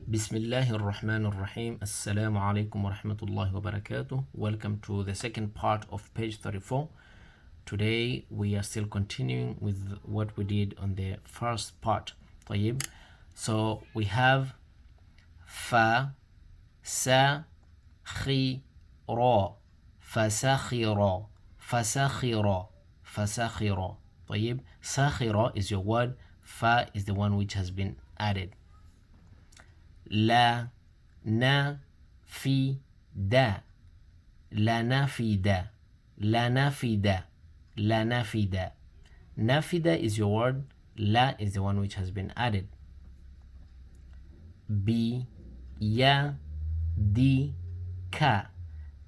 بسم الله الرحمن الرحيم. السلام عليكم ورحمة الله وبركاته. Welcome to the second part of page 34. Today we are still continuing with what we did on the first part. طيب. So we have fa sa khi ra fasakhira fasakhira fasakhira. طيب. Sakhira is your word. Fa is the one which has been added. لا نافد لا نافد لا نافد لا نافد. Nafida is your word. La is the one which has been added. بيدك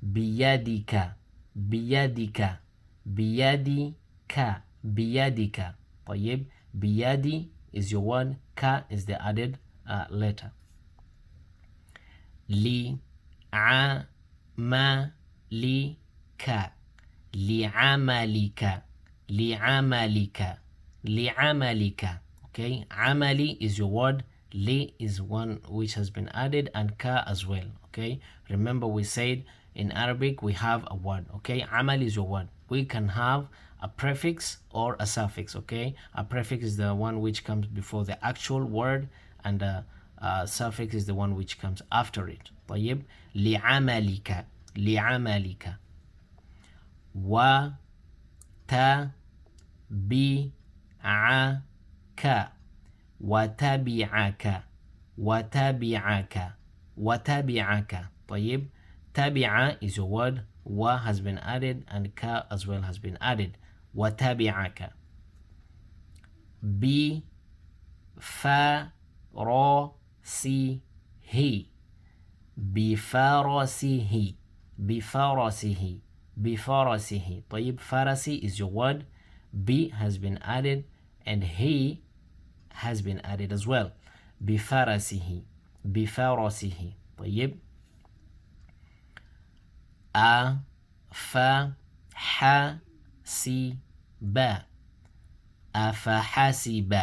بيدك بيدك بيدك بيدك. طيب. بيدي is your word. Ka is the added letter. لعملك لعملك لعملك لعملك. Okay, amali is your word. Li is one which has been added, and ka as well. Okay, remember we said in Arabic we have a word. Okay, amal is your word. We can have a prefix or a suffix. Okay, a prefix is the one which comes before the actual word, and suffix is the one which comes after it. طيب. لعملك لعملك. وتبعك وتبعك وتبعك وتبعك. طيب. تبع is your word. Wa has been added and ka as well has been added. وتبعك. بفرسه بفرسه بفرسه بفرسه. طيب. فرسي is your word. B has been added and he has been added as well. بفرسه بفرسه. طيب. أفحسب أفحسب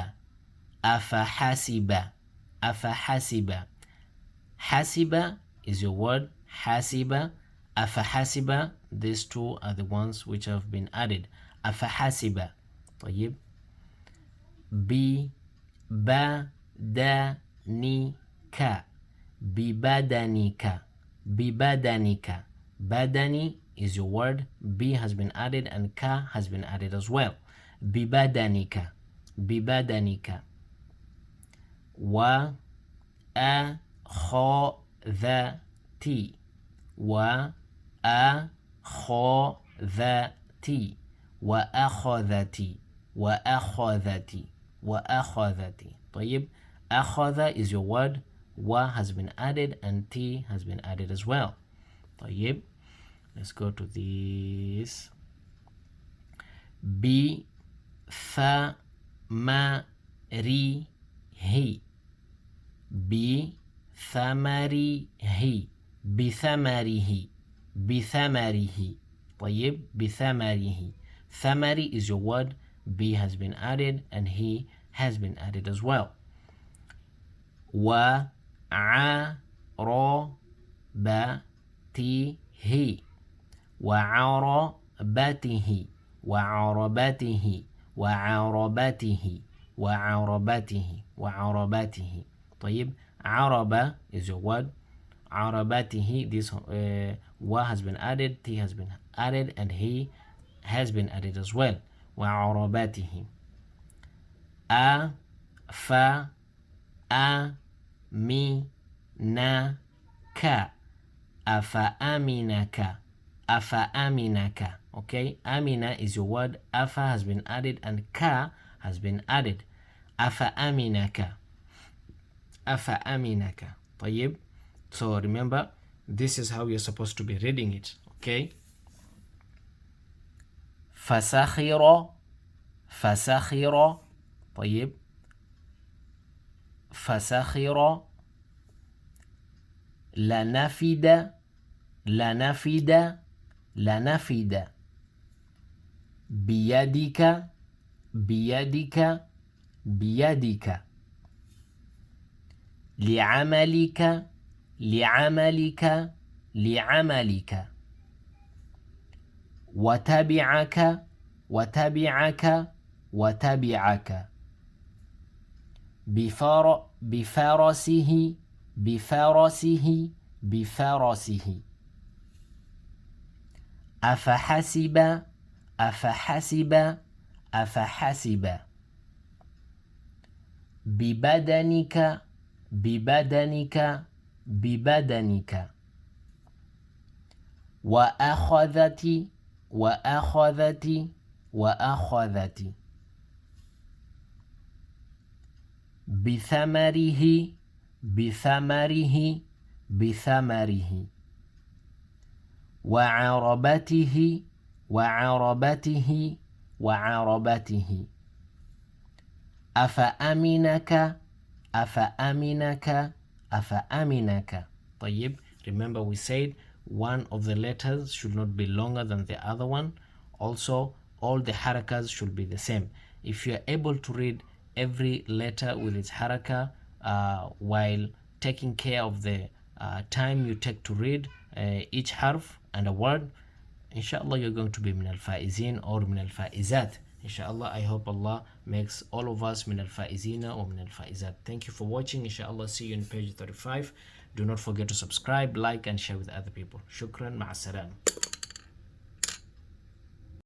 أفحسب أفحسب. حسب is your word. حسب. أفحسب. These two are the ones which have been added. أفحسب. طيب. ببدنك ببدنك ببدنك. Badani is your word. B has been added and ka has been added as well. ببدنك ببدنك. وأخذتي وأخذتي وأخذتي وأخذتي وأخذتي. طيب. أخذ is your word. Wa has been added and T has been added as well. طيب. Let's go to this. بثمره بثمره بثمره بثمره. طيب. بثمره. ثمري is your word. B has been added and he has been added as well. وعربته وعربته وعربته وعربته وعربته وعربته. طيب. عرب is your word. عربته, this wa has been added, T has been added, and he has been added as well. وعربته. أفأمنك أفأمنك أفأمنك. Okay, Amina is your word. Afa has been added and ka has been added. أفأمنك أفأمنك. طيب. So remember, this is how you're supposed to be reading it. Okay. فسخر فسخر. طيب. فسخر. لنفد لنفد لنفد. بيدك بيدك بيدك. لعملك لعملك لعملك وتبعك وتبعك وتبعك بفرسه بفرسه بفرسه أفحسب أفحسب أفحسب ببدنك ببدنك ببدنك وأخذت وأخذت وأخذت بثمره بثمره بثمره وعربته وعربته وعربته أفأمنك أفأمنك أفأمنك. طيب, remember we said one of the letters should not be longer than the other one. Also, all the harakas should be the same. If you are able to read every letter with its haraka while taking care of the time you take to read each harf and a word, inshallah you're going to be min al-faizin or min al-faizat. Inshallah, I hope Allah makes all of us min al-faizina or min al-faizat. Thank you for watching. Inshallah, see you in page 35. Do not forget to subscribe, like and share with other people. Shukran, ma'as salam.